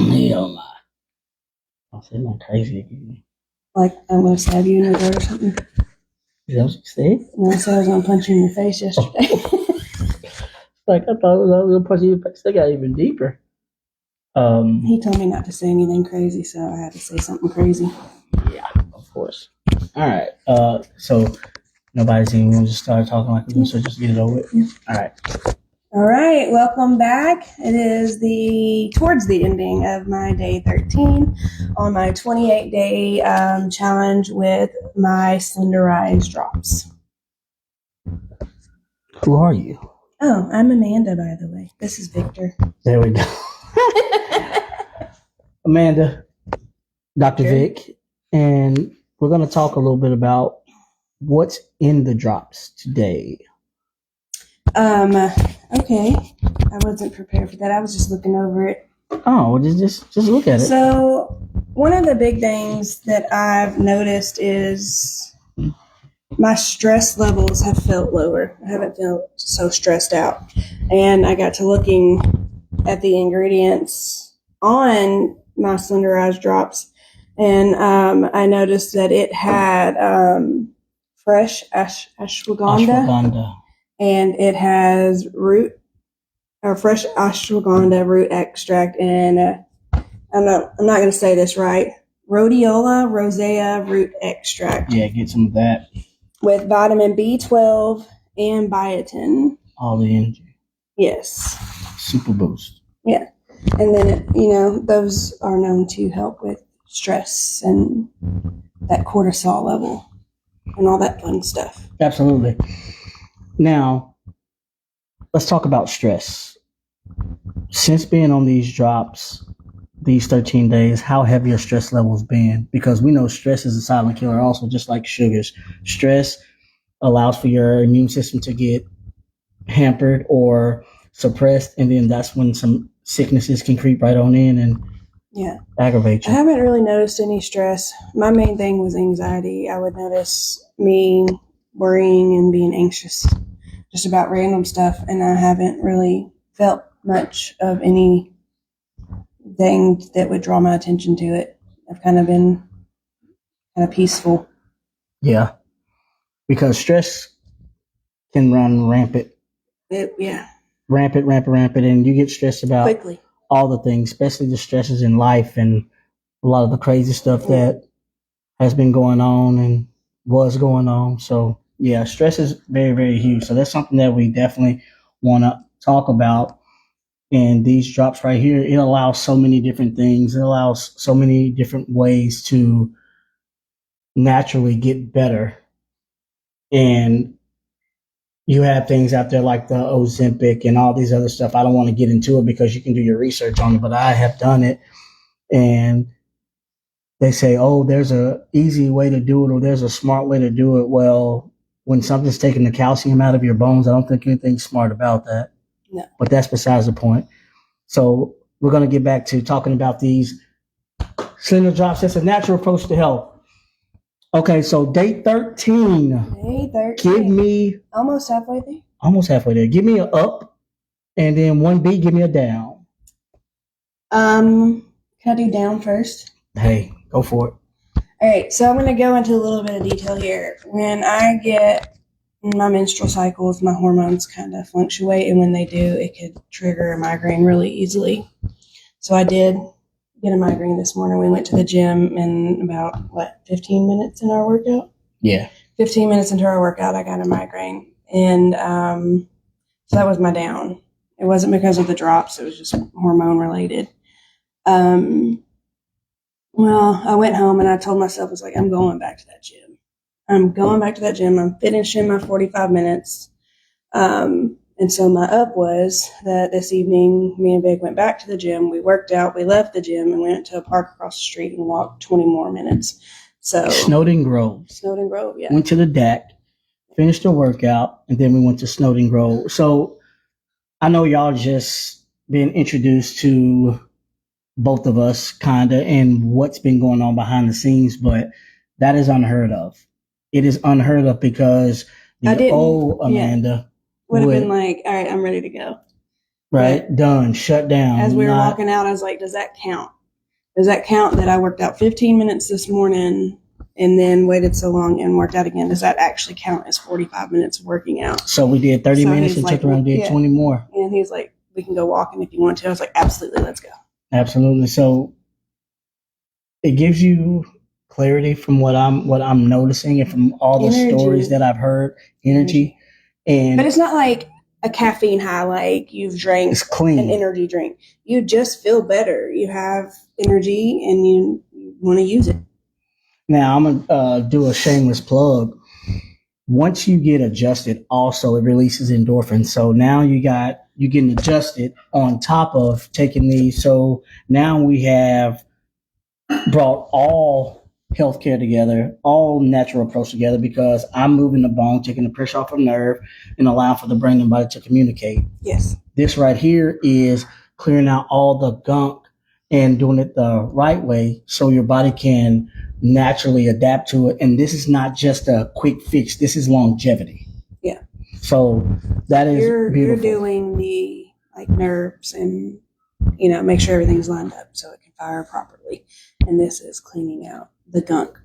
Hell no. I'll say not crazy again. Like, I'm going to stab you in your throat or something. Is that what you said? No, I said I was going to punch you in your face yesterday. Like, I thought I was going to punch you in your face. That got even deeper. He told me not to say anything crazy, so I had to say something crazy. Yeah, of course. All right. So nobody's even going to just start talking like this, so just get it over with. All right. All right, welcome back. It is towards the ending of my day 13 on my 28-day challenge with my Slender Rise drops. Who are you? Oh, I'm Amanda, by the way. This is Victor. There we go. Amanda, Dr. Vic, and we're going to talk a little bit about what's in the drops today. Okay. I wasn't prepared for that. I was just looking over it. Oh, well, just look at it. So, one of the big things that I've noticed is my stress levels have felt lower. I haven't felt so stressed out. And I got to looking at the ingredients on my Slender Rise drops, and I noticed that it had fresh ashwagandha. And it has fresh ashwagandha root extract, and I'm not going to say this right. Rhodiola rosea root extract. Yeah, get some of that. With vitamin B12 and biotin. All the energy. Yes. Super boost. Yeah. And then, those are known to help with stress and that cortisol level and all that fun stuff. Absolutely. Now, let's talk about stress. Since being on these drops, these 13 days, how have your stress levels been? Because we know stress is a silent killer also, just like sugars. Stress allows for your immune system to get hampered or suppressed, and then that's when some sicknesses can creep right on in and aggravate you. I haven't really noticed any stress. My main thing was anxiety. I would notice me worrying and being anxious just about random stuff, and I haven't really felt much of anything that would draw my attention to it. I've kind of been kind of peaceful. Yeah, because stress can run rampant. Rampant, and you get stressed about quickly all the things, especially the stresses in life and a lot of the crazy stuff that has been going on and was going on. So yeah, stress is very, very huge. So that's something that we definitely want to talk about. And these drops right here, it allows so many different things. It allows so many different ways to naturally get better. And you have things out there like the Ozempic and all these other stuff. I don't want to get into it because you can do your research on it, but I have done it. And they say, oh, there's a easy way to do it or there's a smart way to do it. Well, when something's taking the calcium out of your bones, I don't think anything's smart about that. No. But that's besides the point. So we're going to get back to talking about these Slender drops. That's a natural approach to health. Okay, so day 13. Day 13. Give me... Almost halfway there. Almost halfway there. Give me an up, and then 1B, give me a down. Can I do down first? Hey, go for it. All right, so I'm going to go into a little bit of detail here. When I get my menstrual cycles, my hormones kind of fluctuate, and when they do, it could trigger a migraine really easily. So I did get a migraine this morning. We went to the gym, and about, 15 minutes in our workout? Yeah. 15 minutes into our workout, I got a migraine. And so that was my down. It wasn't because of the drops. It was just hormone related. Well, I went home and I told myself, I was like, I'm going back to that gym. I'm finishing my 45 minutes. And so my up was that this evening, me and Vic went back to the gym. We worked out. We left the gym and went to a park across the street and walked 20 more minutes. So Snowden Grove, yeah. Went to the DAC, finished the workout, and then we went to Snowden Grove. So I know y'all just been introduced to both of us, kind of, and what's been going on behind the scenes, but that is unheard of. It is unheard of because the old Amanda would have been like, all right, I'm ready to go. right? Done, shut down. As we were walking out, I was like, does that count? Does that count that I worked out 15 minutes this morning and then waited so long and worked out again? Does that actually count as 45 minutes of working out? So we did 30 So minutes he's and like, took around and did yeah. 20 more. And he's like, we can go walking if you want to. I was like, absolutely, let's go. Absolutely. So it gives you clarity from what I'm noticing and from all the Energy. stories that I've heard. Energy. And But it's not like a caffeine high, like you've drank it's clean. an energy drink. You just feel better. You have energy and you want to use it. Now I'm gonna do a shameless plug. Once you get adjusted, also it releases endorphins. So now you're getting adjusted on top of taking these. So now we have brought all healthcare together, all natural approach together, because I'm moving the bone, taking the pressure off of the nerve, and allowing for the brain and body to communicate. Yes. This right here is clearing out all the gunk and doing it the right way so your body can naturally adapt to it. And this is not just a quick fix. This is longevity. Yeah. So that is You're beautiful. doing the like nerves and, make sure everything's lined up so it can fire properly. And this is cleaning out the gunk.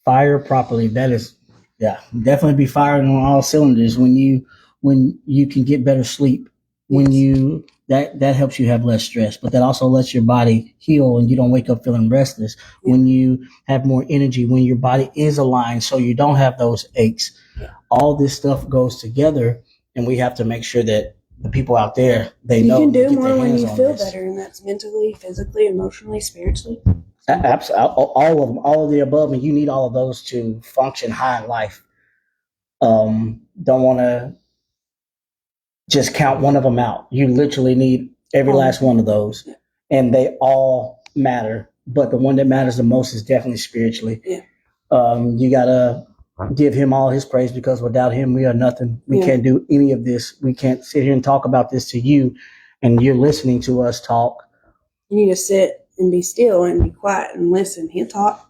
Fire properly. That is, yeah, definitely be firing on all cylinders when you can get better sleep. When you that helps you have less stress, but that also lets your body heal and you don't wake up feeling restless. Yeah. When you have more energy, when your body is aligned so you don't have those aches. Yeah. All this stuff goes together, and we have to make sure that the people out there, they know. You can do get their more when hands you on feel this. better, and that's mentally, physically, emotionally, spiritually. Absolutely, all of them, all of the above, and you need all of those to function high in life. Don't want to just count one of them out. You literally need every last one of those, Yeah. and they all matter. But the one that matters the most is definitely spiritually. Yeah. You gotta give him all his praise, because without him, we are nothing. We Yeah. can't do any of this. We can't sit here and talk about this to you, and you're listening to us talk. You need to sit and be still and be quiet and listen. He'll talk.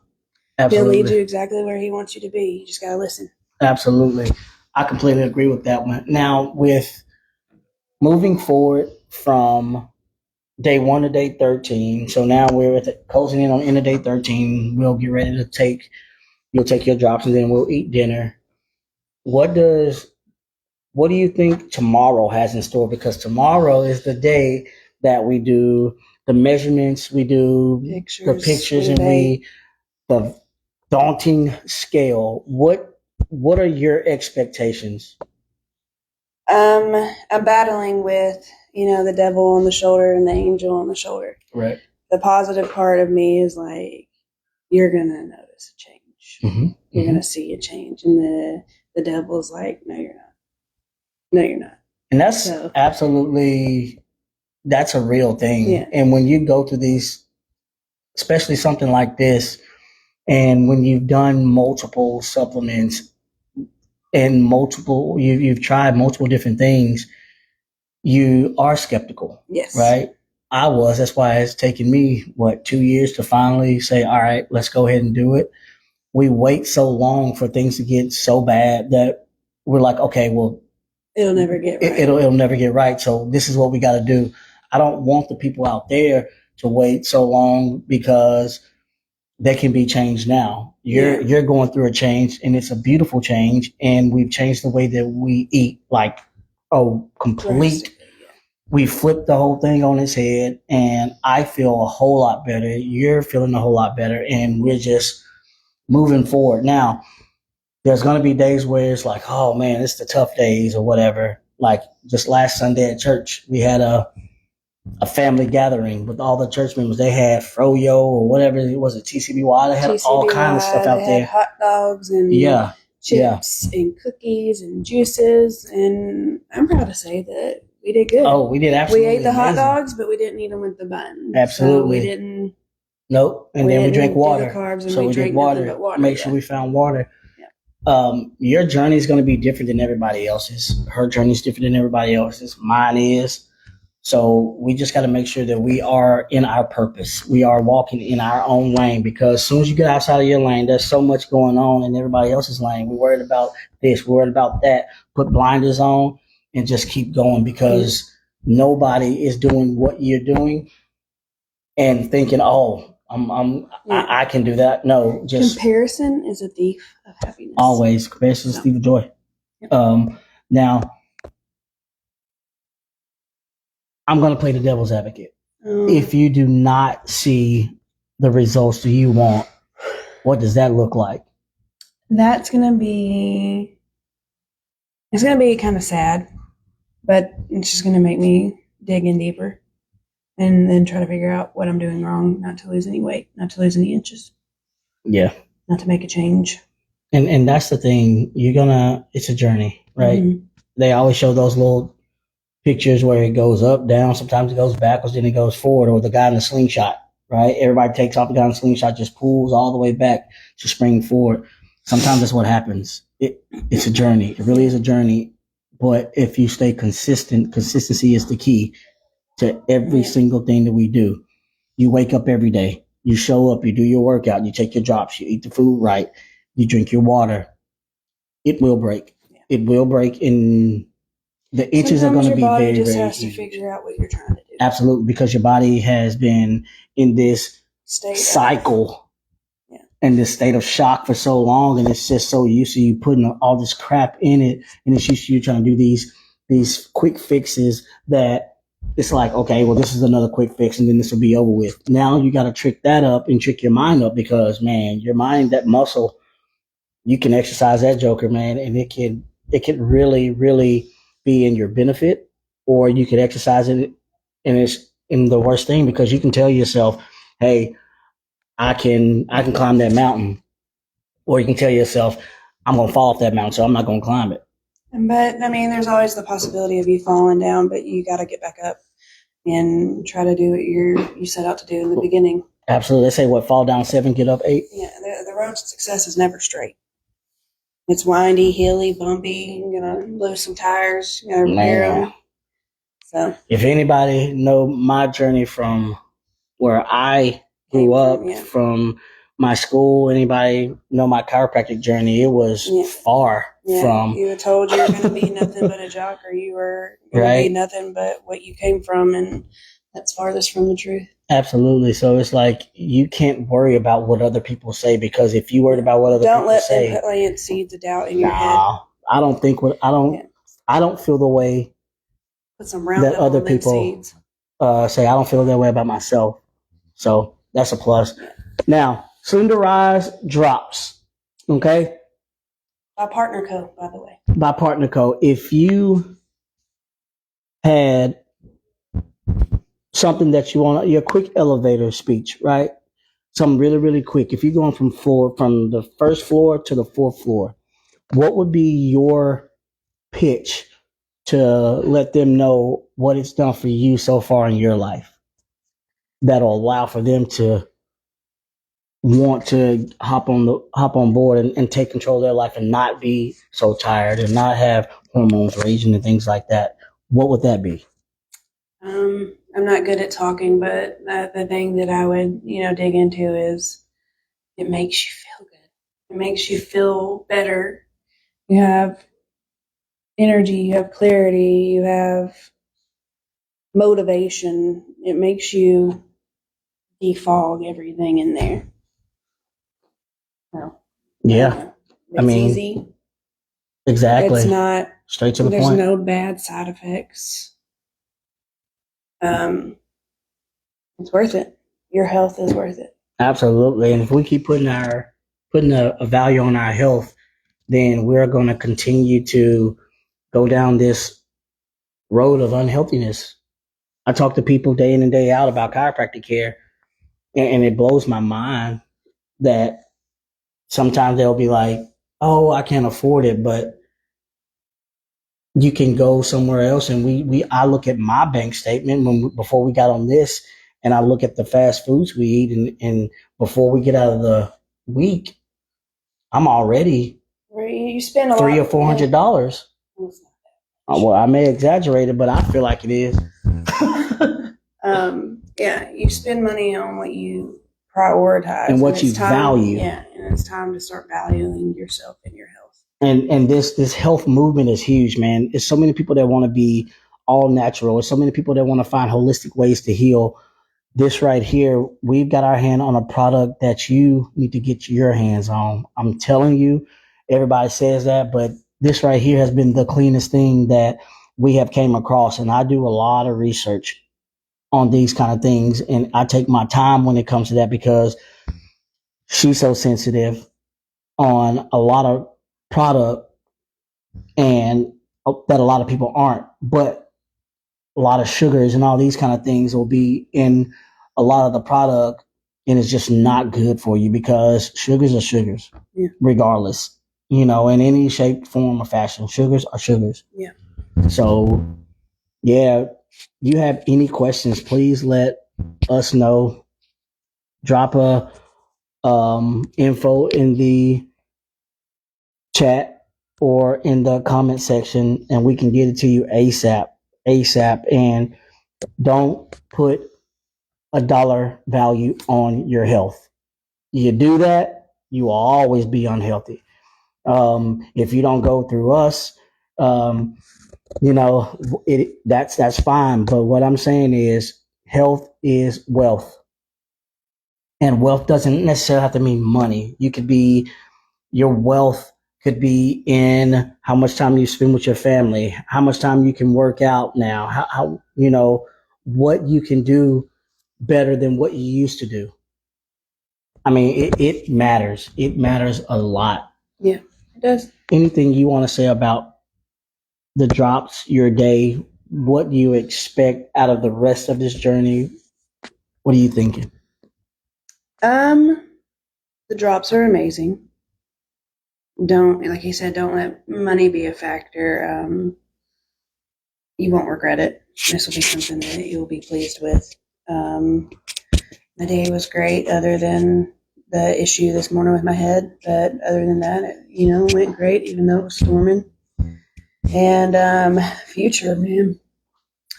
Absolutely. He'll lead you exactly where he wants you to be. You just got to listen. Absolutely. I completely agree with that one. Now, with moving forward from day 1 to day 13, so now we're closing in on end of day 13. We'll get ready to you'll take your drops, and then we'll eat dinner. What do you think tomorrow has in store? Because tomorrow is the day that we do the measurements, we do the pictures, and the daunting scale. What are your expectations? I'm battling with, the devil on the shoulder and the angel on the shoulder. Right. The positive part of me is like, you're going to notice a change. Mm-hmm. You're going to see a change. And the devil's like, no, you're not. No, you're not. And that's absolutely, that's a real thing. Yeah. And when you go through these, especially something like this, and when you've done multiple supplements and you've tried multiple different things, you are skeptical. Yes. Right? I was. That's why it's taken me, 2 years to finally say, all right, let's go ahead and do it. We wait so long for things to get so bad that we're like, okay, well, it'll never get right. It'll never get right. So this is what we got to do. I don't want the people out there to wait so long, because they can be changed now. You're going through a change, and it's a beautiful change. And we've changed the way that we eat, like complete. We flipped the whole thing on its head, and I feel a whole lot better. You're feeling a whole lot better, and we're just moving forward. Now, there's going to be days where it's like, oh man, it's the tough days or whatever. Like just last Sunday at church, we had a family gathering with all the church members. They had froyo or whatever it was, a TCBY. They had all kinds of stuff out they there. Had hot dogs and chips and cookies and juices. And I'm proud to say that we did good. Oh, we did absolutely. We ate the hot amazing. dogs, but we didn't eat them with the bun. Absolutely. So we didn't. Nope. And then we drank water. So we drank water. Make sure we found water. Your journey is going to be different than everybody else's. Her journey is different than everybody else's. Mine is. So we just got to make sure that we are in our purpose. We are walking in our own lane, because as soon as you get outside of your lane, there's so much going on in everybody else's lane. We're worried about this. We're worried about that. Put blinders on and just keep going, because nobody is doing what you're doing and thinking, oh, I can do that. No, just comparison is a thief of happiness. always comparison is a thief of joy. Yep. Now, I'm going to play the devil's advocate. If you do not see the results that you want, what does that look like? That's going to be, it's going to be kind of sad, but it's just going to make me dig in deeper and then try to figure out what I'm doing wrong, not to lose any weight, not to lose any inches. Yeah. Not to make a change. And that's the thing. It's a journey, right? Mm-hmm. They always show those little pictures where it goes up, down, sometimes it goes backwards, then it goes forward, or the guy in the slingshot, right? Everybody takes off, the guy in the slingshot just pulls all the way back to spring forward. Sometimes that's what happens. It's a journey. It really is a journey. But if you stay consistent, consistency is the key to every single thing that we do. You wake up every day, you show up, you do your workout, you take your drops, you eat the food right, you drink your water. It will break. It will break, and the inches are going to be very, very just has to figure out what you're trying to do. Absolutely, because your body has been in this cycle and this state of shock for so long, and it's just so used to you putting all this crap in it, and it's used to you trying to do these quick fixes that it's like, okay, well, this is another quick fix, and then this will be over with. Now you got to trick that up and trick your mind up, because, man, your mind, that muscle, you can exercise that joker, man, and it can really, really be in your benefit, or you could exercise it and it's in the worst thing, because you can tell yourself, hey, I can climb that mountain, or you can tell yourself, I'm going to fall off that mountain, so I'm not going to climb it. But I mean, there's always the possibility of you falling down, but you got to get back up and try to do what you set out to do in the beginning. Absolutely. They say, what, fall down 7, get up 8? Yeah, the road to success is never straight. It's windy, hilly, bumpy. You're going to lose some tires. You're going to repair them. So, if anybody know my journey from where I grew up, from my school, anybody know my chiropractic journey, it was far from. You were told you were going to be nothing but a jock, or you were going to be nothing but what you came from, and that's farthest from the truth. Absolutely. So it's like, you can't worry about what other people say, because if you worried about what other people say, don't let them plant seeds of doubt in your head. I don't think I don't feel the way put some that other people say. I don't feel that way about myself. So that's a plus. Yeah. Now, Slender Rise drops. Okay. By Partner Co., by the way. By Partner Co. If you had something that you want, your quick elevator speech, right? Something really, really quick. If you're going from the first floor to the 4th floor, what would be your pitch to let them know what it's done for you so far in your life that'll allow for them to want to hop on board and take control of their life and not be so tired and not have hormones raging and things like that? What would that be? I'm not good at talking, but the thing that I would, dig into is it makes you feel good. It makes you feel better. You have energy, you have clarity, you have motivation. It makes you defog everything in there. So, yeah. It's easy. Exactly. It's not straight to the point. There's no bad side effects. It's worth it. Your health is worth it. Absolutely. And if we keep putting a value on our health, then we're going to continue to go down this road of unhealthiness. I talk to people day in and day out about chiropractic care, and it blows my mind that sometimes they'll be like, oh, I can't afford it, but you can go somewhere else. And I look at my bank statement before we got on this, and I look at the fast foods we eat, and before we get out of the week, I'm already you spend a $300 or $400. Well, I may exaggerate it, but I feel like it is. You spend money on what you prioritize and what you value. Yeah, and it's time to start valuing yourself and your health. And this health movement is huge, man. There's so many people that want to be all natural. There's so many people that want to find holistic ways to heal. This right here, we've got our hand on a product that you need to get your hands on. I'm telling you, everybody says that, but this right here has been the cleanest thing that we have came across. And I do a lot of research on these kind of things. And I take my time when it comes to that because she's so sensitive on a lot of product and that a lot of people aren't. But a lot of sugars and all these kind of things will be in a lot of the product, and it's just not good for you because sugars are sugars, Yeah. regardless, in any shape, form, or fashion. Sugars are sugars. Yeah. So, yeah, you have any questions, please let us know. Drop a info in the chat or in the comment section, and we can get it to you ASAP. And don't put a dollar value on your health. You do that, you will always be unhealthy. If you don't go through us, that's fine. But what I'm saying is, health is wealth, and wealth doesn't necessarily have to mean money. Your wealth could be in how much time you spend with your family, how much time you can work out now, how what you can do better than what you used to do. I mean, it matters. It matters a lot. Yeah, it does. Anything you want to say about the drops, your day? What do you expect out of the rest of this journey? What are you thinking? The drops are amazing. Like you said, don't let money be a factor. You won't regret it. This will be something that you'll be pleased with. My day was great, other than the issue this morning with my head. But other than that, it went great, even though it was storming. And future, man.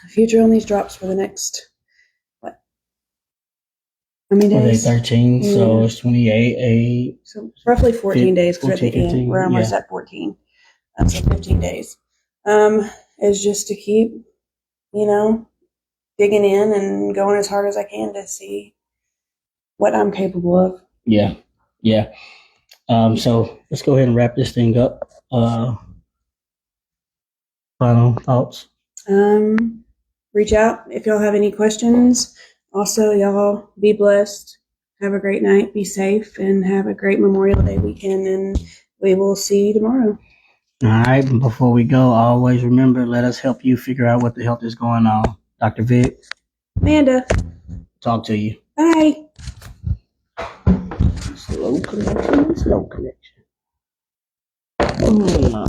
Future on these drops for the next, what? How many days? 13, so it's 28, So roughly 14 days, because 14, at the end, 15, we're almost yeah. at 14. So 15 days. Is just to keep, digging in and going as hard as I can to see what I'm capable of. Yeah. So let's go ahead and wrap this thing up. Final thoughts? Reach out if y'all have any questions. Also, y'all be blessed. Have a great night. Be safe and have a great Memorial Day weekend. And we will see you tomorrow. All right. Before we go, always remember, let us help you figure out what the health is going on. Dr. Vic. Amanda. Talk to you. Bye. Slow connection. Oh, no.